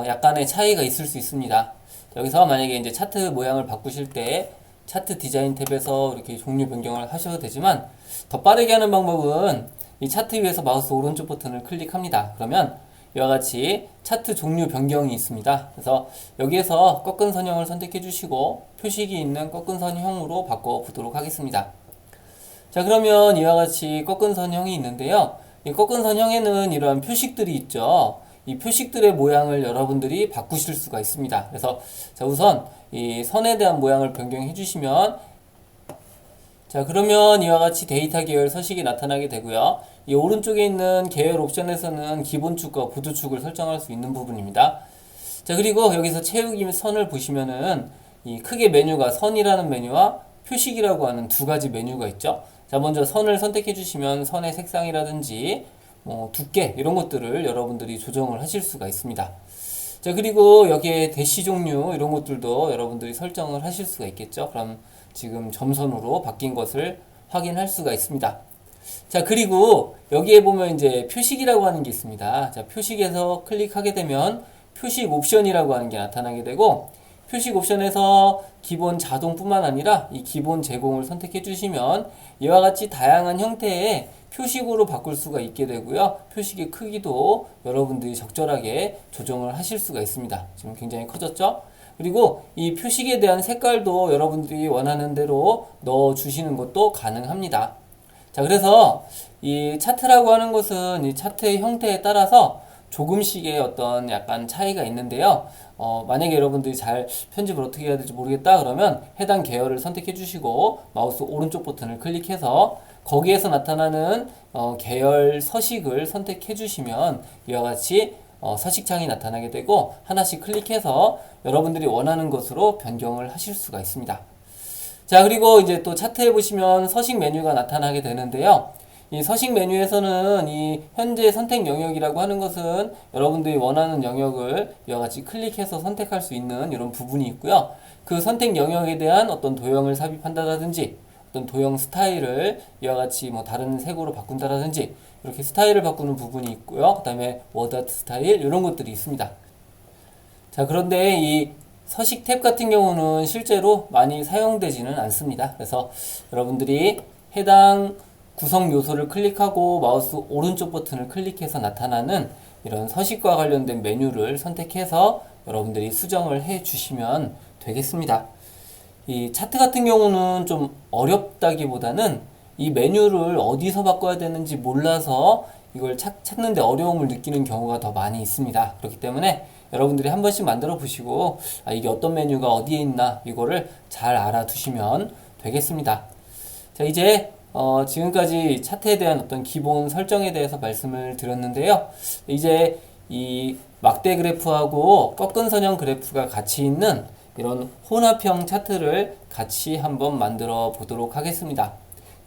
약간의 차이가 있을 수 있습니다. 여기서 만약에 이제 차트 모양을 바꾸실 때 차트 디자인 탭에서 이렇게 종류 변경을 하셔도 되지만 더 빠르게 하는 방법은 이 차트 위에서 마우스 오른쪽 버튼을 클릭합니다. 그러면 이와 같이 차트 종류 변경이 있습니다. 그래서 여기에서 꺾은 선형을 선택해 주시고 표식이 있는 꺾은 선형으로 바꿔 보도록 하겠습니다. 자, 그러면 이와 같이 꺾은 선형이 있는데요. 이 꺾은 선형에는 이러한 표식들이 있죠. 이 표식들의 모양을 여러분들이 바꾸실 수가 있습니다. 그래서 자, 우선 이 선에 대한 모양을 변경해 주시면 자, 그러면 이와 같이 데이터 계열 서식이 나타나게 되고요. 이 오른쪽에 있는 계열 옵션에서는 기본축과 보조축을 설정할 수 있는 부분입니다. 자, 그리고 여기서 채우기 선을 보시면은 이 크게 메뉴가 선이라는 메뉴와 표식이라고 하는 두 가지 메뉴가 있죠. 자, 먼저 선을 선택해 주시면 선의 색상이라든지 두께 이런 것들을 여러분들이 조정을 하실 수가 있습니다. 자, 그리고 여기에 대시 종류 이런 것들도 여러분들이 설정을 하실 수가 있겠죠. 그럼 지금 점선으로 바뀐 것을 확인할 수가 있습니다. 자, 그리고 여기에 보면 이제 표식이라고 하는 게 있습니다. 자, 표식에서 클릭하게 되면 표식 옵션이라고 하는 게 나타나게 되고 표식 옵션에서 기본 자동뿐만 아니라 이 기본 제공을 선택해 주시면 이와 같이 다양한 형태의 표식으로 바꿀 수가 있게 되고요. 표식의 크기도 여러분들이 적절하게 조정을 하실 수가 있습니다. 지금 굉장히 커졌죠? 그리고 이 표식에 대한 색깔도 여러분들이 원하는 대로 넣어 주시는 것도 가능합니다. 자, 그래서 이 차트라고 하는 것은 이 차트의 형태에 따라서 조금씩의 어떤 약간 차이가 있는데요. 만약에 여러분들이 잘 편집을 어떻게 해야 될지 모르겠다 그러면 해당 계열을 선택해 주시고 마우스 오른쪽 버튼을 클릭해서 거기에서 나타나는 계열 서식을 선택해 주시면 이와 같이 서식창이 나타나게 되고 하나씩 클릭해서 여러분들이 원하는 것으로 변경을 하실 수가 있습니다. 자, 그리고 이제 또 차트에 보시면 서식 메뉴가 나타나게 되는데요. 이 서식 메뉴에서는 이 현재 선택 영역이라고 하는 것은 여러분들이 원하는 영역을 이와 같이 클릭해서 선택할 수 있는 이런 부분이 있고요. 그 선택 영역에 대한 어떤 도형을 삽입한다든지 어떤 도형 스타일을 이와 같이 다른 색으로 바꾼다든지 이렇게 스타일을 바꾸는 부분이 있고요. 그 다음에 워드아트 스타일 이런 것들이 있습니다. 자, 그런데 이 서식 탭 같은 경우는 실제로 많이 사용되지는 않습니다. 그래서 여러분들이 해당 구성 요소를 클릭하고 마우스 오른쪽 버튼을 클릭해서 나타나는 이런 서식과 관련된 메뉴를 선택해서 여러분들이 수정을 해 주시면 되겠습니다. 이 차트 같은 경우는 좀 어렵다기보다는 이 메뉴를 어디서 바꿔야 되는지 몰라서 이걸 찾는데 어려움을 느끼는 경우가 더 많이 있습니다. 그렇기 때문에 여러분들이 한 번씩 만들어 보시고 이게 어떤 메뉴가 어디에 있나 이거를 잘 알아두시면 되겠습니다. 자, 이제 지금까지 차트에 대한 어떤 기본 설정에 대해서 말씀을 드렸는데요. 이제 이 막대 그래프하고 꺾은 선형 그래프가 같이 있는 이런 혼합형 차트를 같이 한번 만들어 보도록 하겠습니다.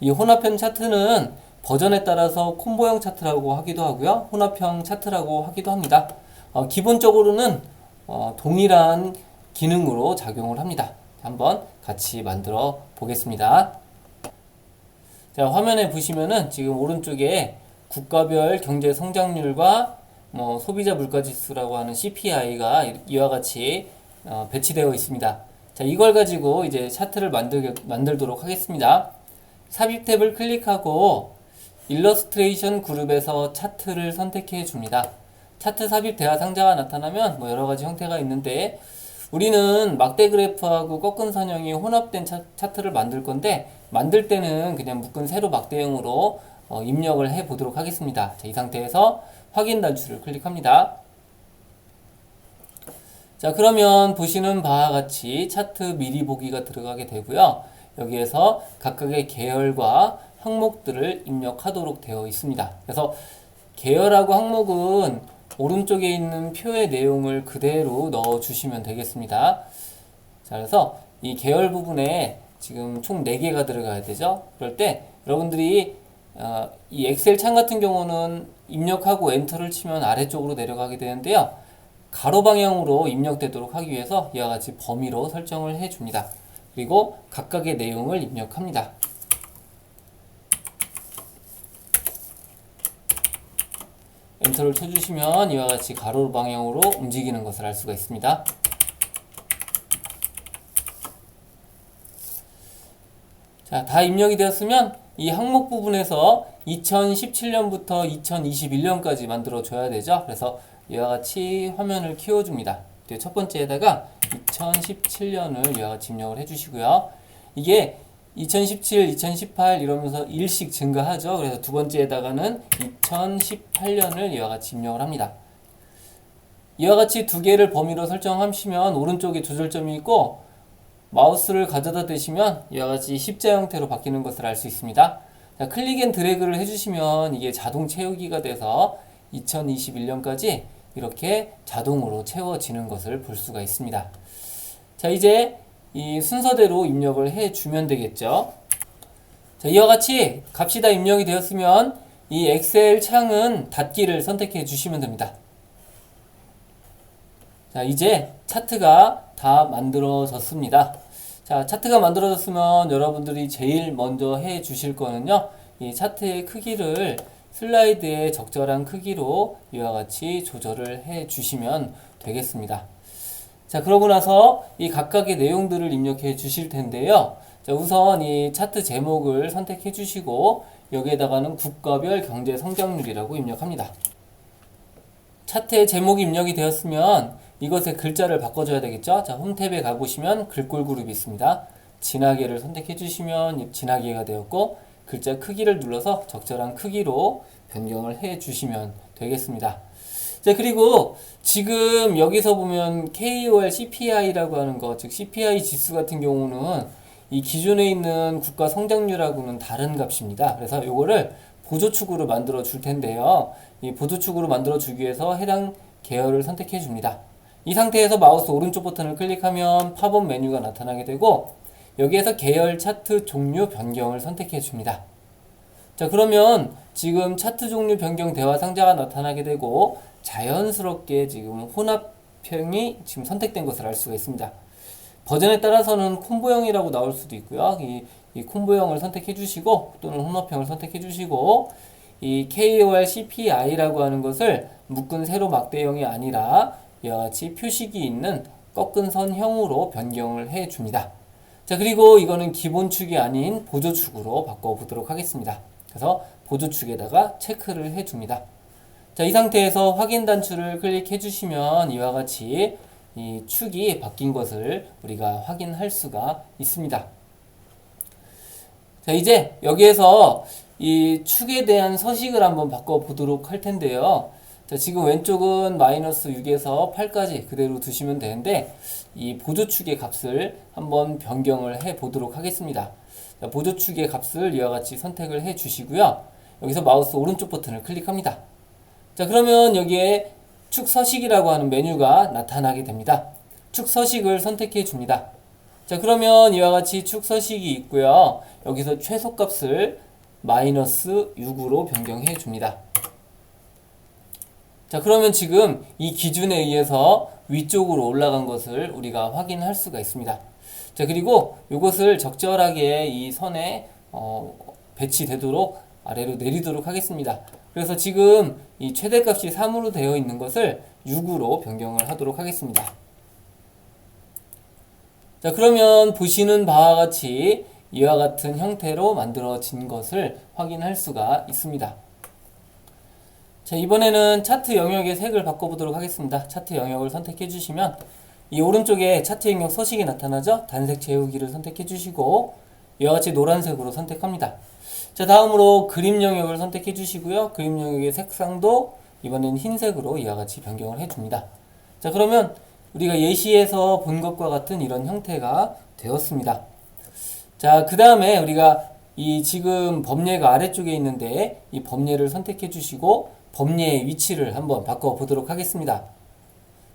이 혼합형 차트는 버전에 따라서 콤보형 차트라고 하기도 하고요. 혼합형 차트라고 하기도 합니다. 기본적으로는 동일한 기능으로 작용을 합니다. 한번 같이 만들어 보겠습니다. 자, 화면에 보시면은 지금 오른쪽에 국가별 경제 성장률과 소비자 물가지수라고 하는 CPI가 이와 같이 배치되어 있습니다. 자, 이걸 가지고 이제 차트를 만들도록 하겠습니다. 삽입 탭을 클릭하고 일러스트레이션 그룹에서 차트를 선택해 줍니다. 차트 삽입 대화 상자가 나타나면 여러 가지 형태가 있는데, 우리는 막대 그래프하고 꺾은 선형이 혼합된 차트를 만들 건데, 만들 때는 그냥 묶은 세로 막대형으로 입력을 해 보도록 하겠습니다. 자, 이 상태에서 확인 단추를 클릭합니다. 자, 그러면 보시는 바와 같이 차트 미리 보기가 들어가게 되고요. 여기에서 각각의 계열과 항목들을 입력하도록 되어 있습니다. 그래서 계열하고 항목은 오른쪽에 있는 표의 내용을 그대로 넣어 주시면 되겠습니다. 자, 그래서 이 계열 부분에 지금 총 4개가 들어가야 되죠. 그럴 때 여러분들이 이 엑셀 창 같은 경우는 입력하고 엔터를 치면 아래쪽으로 내려가게 되는데요. 가로 방향으로 입력되도록 하기 위해서 이와 같이 범위로 설정을 해 줍니다. 그리고 각각의 내용을 입력합니다. 엔터를 쳐주시면 이와 같이 가로 방향으로 움직이는 것을 알 수가 있습니다. 자, 다 입력이 되었으면 이 항목 부분에서 2017년부터 2021년까지 만들어 줘야 되죠. 그래서 이와 같이 화면을 키워줍니다. 첫 번째에다가 2017년을 이와 같이 입력을 해주시고요. 이게 2017, 2018 이러면서 일씩 증가하죠. 그래서 두 번째에다가는 2018년을 이와 같이 입력을 합니다. 이와 같이 두 개를 범위로 설정하시면 오른쪽에 조절점이 있고, 마우스를 가져다 대시면 이와 같이 십자 형태로 바뀌는 것을 알 수 있습니다. 자, 클릭 앤 드래그를 해주시면 이게 자동 채우기가 돼서 2021년까지 이렇게 자동으로 채워지는 것을 볼 수가 있습니다. 자, 이제 이 순서대로 입력을 해주면 되겠죠. 자, 이와 같이 값이 다 입력이 되었으면 이 엑셀 창은 닫기를 선택해 주시면 됩니다. 자, 이제 차트가 다 만들어졌습니다. 자, 차트가 만들어졌으면 여러분들이 제일 먼저 해 주실 거는요, 이 차트의 크기를 슬라이드에 적절한 크기로 이와 같이 조절을 해 주시면 되겠습니다. 자, 그러고 나서 이 각각의 내용들을 입력해 주실 텐데요. 자, 우선 이 차트 제목을 선택해 주시고 여기에다가는 국가별 경제 성장률이라고 입력합니다. 차트의 제목이 입력이 되었으면 이것의 글자를 바꿔줘야 되겠죠. 자, 홈 탭에 가보시면 글꼴 그룹이 있습니다. 진하게를 선택해 주시면 진하게가 되었고, 글자 크기를 눌러서 적절한 크기로 변경을 해 주시면 되겠습니다. 자, 그리고 지금 여기서 보면 KOL CPI라고 하는 것, 즉 CPI 지수 같은 경우는 이 기존에 있는 국가 성장률하고는 다른 값입니다. 그래서 이거를 보조축으로 만들어 줄 텐데요. 이 보조축으로 만들어 주기 위해서 해당 계열을 선택해 줍니다. 이 상태에서 마우스 오른쪽 버튼을 클릭하면 팝업 메뉴가 나타나게 되고, 여기에서 계열 차트 종류 변경을 선택해 줍니다. 자, 그러면 지금 차트 종류 변경 대화 상자가 나타나게 되고, 자연스럽게 지금 혼합형이 지금 선택된 것을 알 수가 있습니다. 버전에 따라서는 콤보형이라고 나올 수도 있고요. 이 콤보형을 선택해 주시고, 또는 혼합형을 선택해 주시고, 이 KOR CPI라고 하는 것을 묶은 세로 막대형이 아니라 이와 같이 표식이 있는 꺾은 선형으로 변경을 해 줍니다. 자, 그리고 이거는 기본축이 아닌 보조축으로 바꿔보도록 하겠습니다. 그래서 보조축에다가 체크를 해 줍니다. 자, 이 상태에서 확인 단추를 클릭해 주시면 이와 같이 이 축이 바뀐 것을 우리가 확인할 수가 있습니다. 자, 이제 여기에서 이 축에 대한 서식을 한번 바꿔보도록 할 텐데요. 자, 지금 왼쪽은 마이너스 6에서 8까지 그대로 두시면 되는데, 이 보조축의 값을 한번 변경을 해 보도록 하겠습니다. 자, 보조축의 값을 이와 같이 선택을 해 주시고요. 여기서 마우스 오른쪽 버튼을 클릭합니다. 자, 그러면 여기에 축 서식이라고 하는 메뉴가 나타나게 됩니다. 축 서식을 선택해 줍니다. 자, 그러면 이와 같이 축 서식이 있고요. 여기서 최소값을 마이너스 6으로 변경해 줍니다. 자, 그러면 지금 이 기준에 의해서 위쪽으로 올라간 것을 우리가 확인할 수가 있습니다. 자, 그리고 이것을 적절하게 이 선에 배치되도록 아래로 내리도록 하겠습니다. 그래서 지금 이 최대값이 3으로 되어 있는 것을 6으로 변경을 하도록 하겠습니다. 자, 그러면 보시는 바와 같이 이와 같은 형태로 만들어진 것을 확인할 수가 있습니다. 자, 이번에는 차트 영역의 색을 바꿔보도록 하겠습니다. 차트 영역을 선택해 주시면 이 오른쪽에 차트 영역 서식이 나타나죠? 단색 채우기를 선택해 주시고 이와 같이 노란색으로 선택합니다. 자, 다음으로 그림 영역을 선택해 주시고요. 그림 영역의 색상도 이번엔 흰색으로 이와 같이 변경을 해줍니다. 자, 그러면 우리가 예시에서 본 것과 같은 이런 형태가 되었습니다. 자, 그 다음에 우리가 이 지금 범례가 아래쪽에 있는데 이 범례를 선택해 주시고 범례의 위치를 한번 바꿔 보도록 하겠습니다.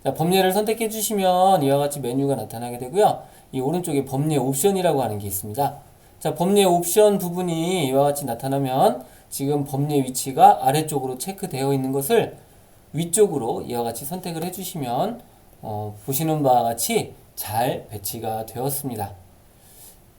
자, 범례를 선택해 주시면 이와 같이 메뉴가 나타나게 되고요. 이 오른쪽에 범례 옵션이라고 하는 게 있습니다. 자, 범례 옵션 부분이 이와 같이 나타나면 지금 범례 위치가 아래쪽으로 체크되어 있는 것을 위쪽으로 이와 같이 선택을 해주시면 보시는 바와 같이 잘 배치가 되었습니다.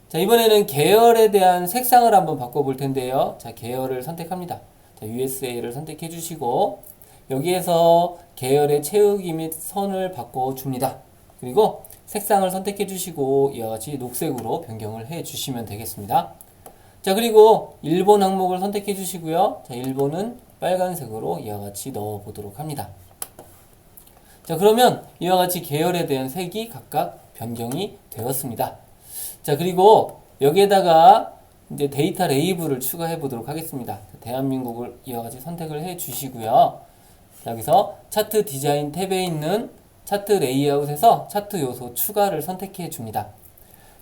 자, 이번에는 계열에 대한 색상을 한번 바꿔볼 텐데요. 자, 계열을 선택합니다. 자, USA를 선택해 주시고 여기에서 계열의 채우기 및 선을 바꿔줍니다. 그리고 색상을 선택해 주시고 이와 같이 녹색으로 변경을 해 주시면 되겠습니다. 자, 그리고 일본 항목을 선택해 주시고요. 자, 일본은 빨간색으로 이와 같이 넣어 보도록 합니다. 자, 그러면 이와 같이 계열에 대한 색이 각각 변경이 되었습니다. 자, 그리고 여기에다가 이제 데이터 레이블을 추가해 보도록 하겠습니다. 대한민국을 이와 같이 선택을 해 주시고요. 여기서 차트 디자인 탭에 있는 차트 레이아웃에서 차트 요소 추가를 선택해 줍니다.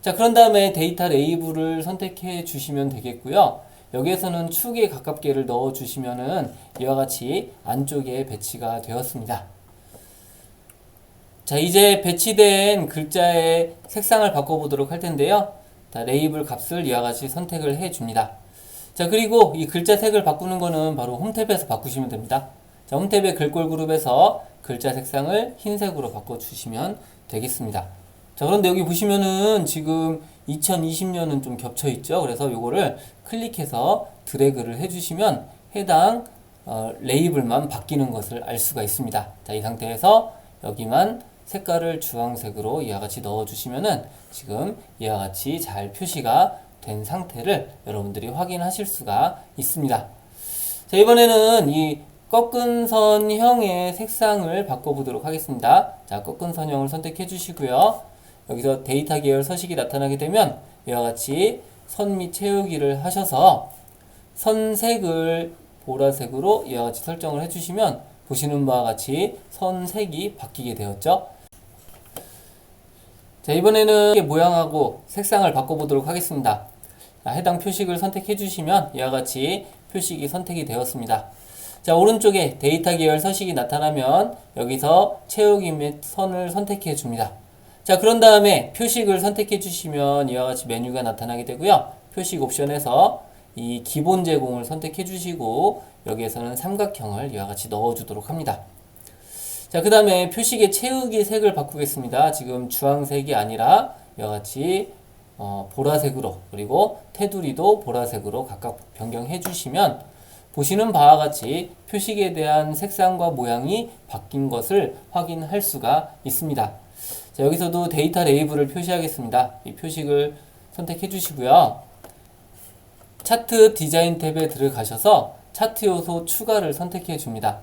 자, 그런 다음에 데이터 레이블을 선택해 주시면 되겠고요. 여기에서는 축에 가깝게를 넣어 주시면은 이와 같이 안쪽에 배치가 되었습니다. 자, 이제 배치된 글자의 색상을 바꿔보도록 할 텐데요. 자, 레이블 값을 이와 같이 선택을 해 줍니다. 자, 그리고 이 글자 색을 바꾸는 거는 바로 홈탭에서 바꾸시면 됩니다. 자, 홈탭의 글꼴 그룹에서 글자 색상을 흰색으로 바꿔주시면 되겠습니다. 자, 그런데 여기 보시면은 지금 2020년은 좀 겹쳐 있죠. 그래서 요거를 클릭해서 드래그를 해주시면 해당 레이블만 바뀌는 것을 알 수가 있습니다. 자, 이 상태에서 여기만 색깔을 주황색으로 이와 같이 넣어주시면은 지금 이와 같이 잘 표시가 된 상태를 여러분들이 확인하실 수가 있습니다. 자, 이번에는 이 꺾은 선형의 색상을 바꿔보도록 하겠습니다. 자, 꺾은 선형을 선택해 주시고요. 여기서 데이터 계열 서식이 나타나게 되면 이와 같이 선 및 채우기를 하셔서 선색을 보라색으로 이와 같이 설정을 해주시면 보시는 바와 같이 선색이 바뀌게 되었죠. 자, 이번에는 모양하고 색상을 바꿔보도록 하겠습니다. 자, 해당 표식을 선택해 주시면 이와 같이 표식이 선택이 되었습니다. 자, 오른쪽에 데이터 계열 서식이 나타나면 여기서 채우기 및 선을 선택해 줍니다. 자, 그런 다음에 표식을 선택해 주시면 이와 같이 메뉴가 나타나게 되고요. 표식 옵션에서 이 기본 제공을 선택해 주시고 여기에서는 삼각형을 이와 같이 넣어 주도록 합니다. 자, 그 다음에 표식의 채우기 색을 바꾸겠습니다. 지금 주황색이 아니라 이와 같이 보라색으로, 그리고 테두리도 보라색으로 각각 변경해 주시면 보시는 바와 같이 표식에 대한 색상과 모양이 바뀐 것을 확인할 수가 있습니다. 자, 여기서도 데이터 레이블을 표시하겠습니다. 이 표식을 선택해 주시고요. 차트 디자인 탭에 들어가셔서 차트 요소 추가를 선택해 줍니다.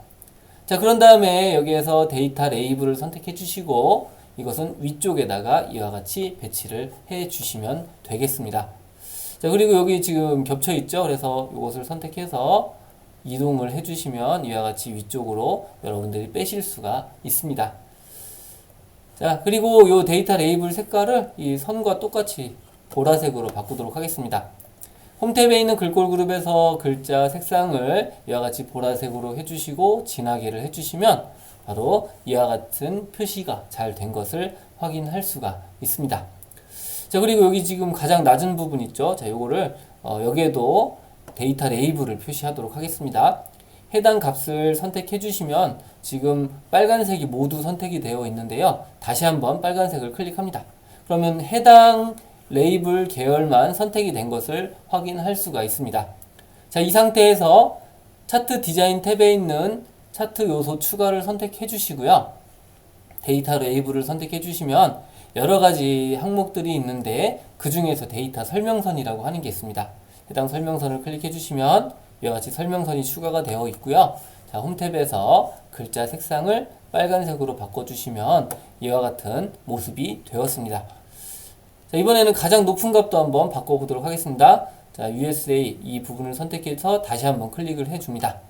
자, 그런 다음에 여기에서 데이터 레이블을 선택해 주시고 이것은 위쪽에다가 이와 같이 배치를 해 주시면 되겠습니다. 자, 그리고 여기 지금 겹쳐 있죠. 그래서 이것을 선택해서 이동을 해 주시면 이와 같이 위쪽으로 여러분들이 빼실 수가 있습니다. 자, 그리고 이 데이터 레이블 색깔을 이 선과 똑같이 보라색으로 바꾸도록 하겠습니다. 홈탭에 있는 글꼴 그룹에서 글자 색상을 이와 같이 보라색으로 해주시고 진하게를 해주시면 바로 이와 같은 표시가 잘 된 것을 확인할 수가 있습니다. 자, 그리고 여기 지금 가장 낮은 부분 있죠. 자, 요거를 여기에도 데이터 레이블을 표시하도록 하겠습니다. 해당 값을 선택해 주시면 지금 빨간색이 모두 선택이 되어 있는데요. 다시 한번 빨간색을 클릭합니다. 그러면 해당 레이블 계열만 선택이 된 것을 확인할 수가 있습니다. 자, 이 상태에서 차트 디자인 탭에 있는 차트 요소 추가를 선택해 주시고요. 데이터 레이블을 선택해 주시면 여러 가지 항목들이 있는데 그 중에서 데이터 설명선이라고 하는 게 있습니다. 해당 설명선을 클릭해 주시면 이와 같이 설명선이 추가가 되어 있고요. 자, 홈탭에서 글자 색상을 빨간색으로 바꿔주시면 이와 같은 모습이 되었습니다. 자, 이번에는 가장 높은 값도 한번 바꿔보도록 하겠습니다. 자, USA 이 부분을 선택해서 다시 한번 클릭을 해줍니다.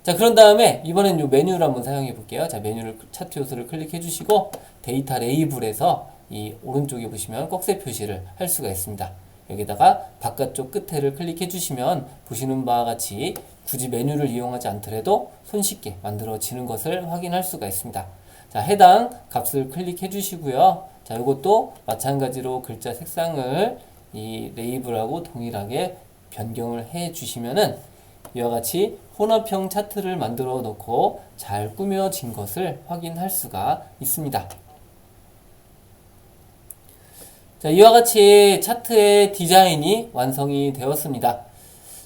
자, 그런 다음에 이번엔 이 메뉴를 한번 사용해 볼게요. 자, 메뉴를 차트 요소를 클릭해 주시고 데이터 레이블에서 이 오른쪽에 보시면 꺽쇠 표시를 할 수가 있습니다. 여기다가 바깥쪽 끝에를 클릭해 주시면 보시는 바와 같이 굳이 메뉴를 이용하지 않더라도 손쉽게 만들어지는 것을 확인할 수가 있습니다. 자, 해당 값을 클릭해 주시고요. 자, 이것도 마찬가지로 글자 색상을 이 레이블하고 동일하게 변경을 해 주시면은 이와 같이 혼합형 차트를 만들어 놓고 잘 꾸며진 것을 확인할 수가 있습니다. 자, 이와 같이 차트의 디자인이 완성이 되었습니다.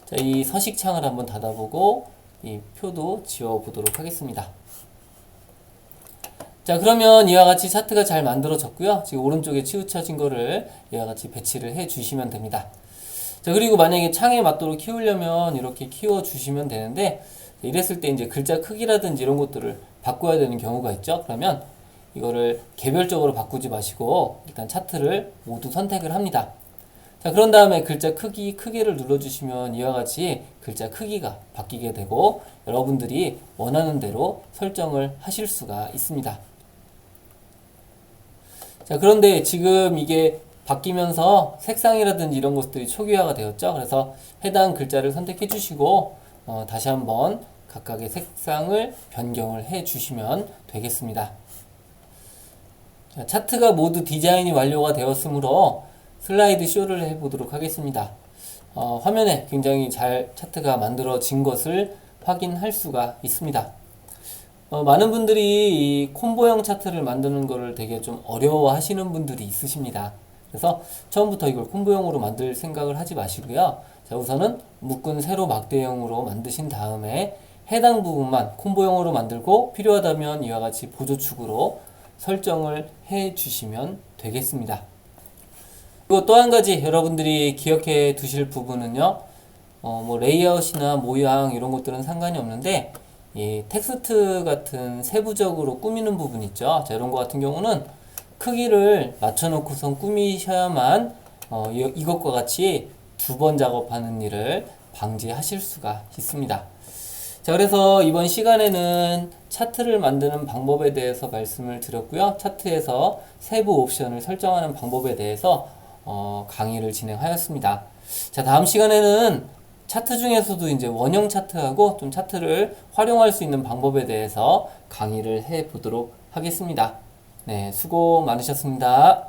자, 이 서식창을 한번 닫아보고 이 표도 지워보도록 하겠습니다. 자, 그러면 이와 같이 차트가 잘 만들어졌고요. 지금 오른쪽에 치우쳐진 거를 이와 같이 배치를 해 주시면 됩니다. 자, 그리고 만약에 창에 맞도록 키우려면 이렇게 키워 주시면 되는데 이랬을 때 이제 글자 크기라든지 이런 것들을 바꿔야 되는 경우가 있죠. 그러면 이거를 개별적으로 바꾸지 마시고 일단 차트를 모두 선택을 합니다. 자, 그런 다음에 글자 크기를 눌러주시면 이와 같이 글자 크기가 바뀌게 되고 여러분들이 원하는 대로 설정을 하실 수가 있습니다. 자, 그런데 지금 이게 바뀌면서 색상이라든지 이런 것들이 초기화가 되었죠. 그래서 해당 글자를 선택해 주시고 다시 한번 각각의 색상을 변경을 해 주시면 되겠습니다. 자, 차트가 모두 디자인이 완료가 되었으므로 슬라이드 쇼를 해보도록 하겠습니다. 화면에 굉장히 잘 차트가 만들어진 것을 확인할 수가 있습니다. 많은 분들이 이 콤보형 차트를 만드는 것을 되게 좀 어려워하시는 분들이 있으십니다. 그래서 처음부터 이걸 콤보형으로 만들 생각을 하지 마시고요. 자, 우선은 묶은 세로 막대형으로 만드신 다음에 해당 부분만 콤보형으로 만들고 필요하다면 이와 같이 보조축으로 설정을 해 주시면 되겠습니다. 그리고 또 한 가지 여러분들이 기억해 두실 부분은요, 뭐 레이아웃이나 모양 이런 것들은 상관이 없는데 이 텍스트 같은 세부적으로 꾸미는 부분 있죠. 자, 이런 거 같은 경우는 크기를 맞춰놓고선 꾸미셔야만 이것과 같이 두 번 작업하는 일을 방지하실 수가 있습니다. 자, 그래서 이번 시간에는 차트를 만드는 방법에 대해서 말씀을 드렸고요. 차트에서 세부 옵션을 설정하는 방법에 대해서 강의를 진행하였습니다. 자, 다음 시간에는 차트 중에서도 이제 원형 차트하고 좀 차트를 활용할 수 있는 방법에 대해서 강의를 해 보도록 하겠습니다. 네, 수고 많으셨습니다.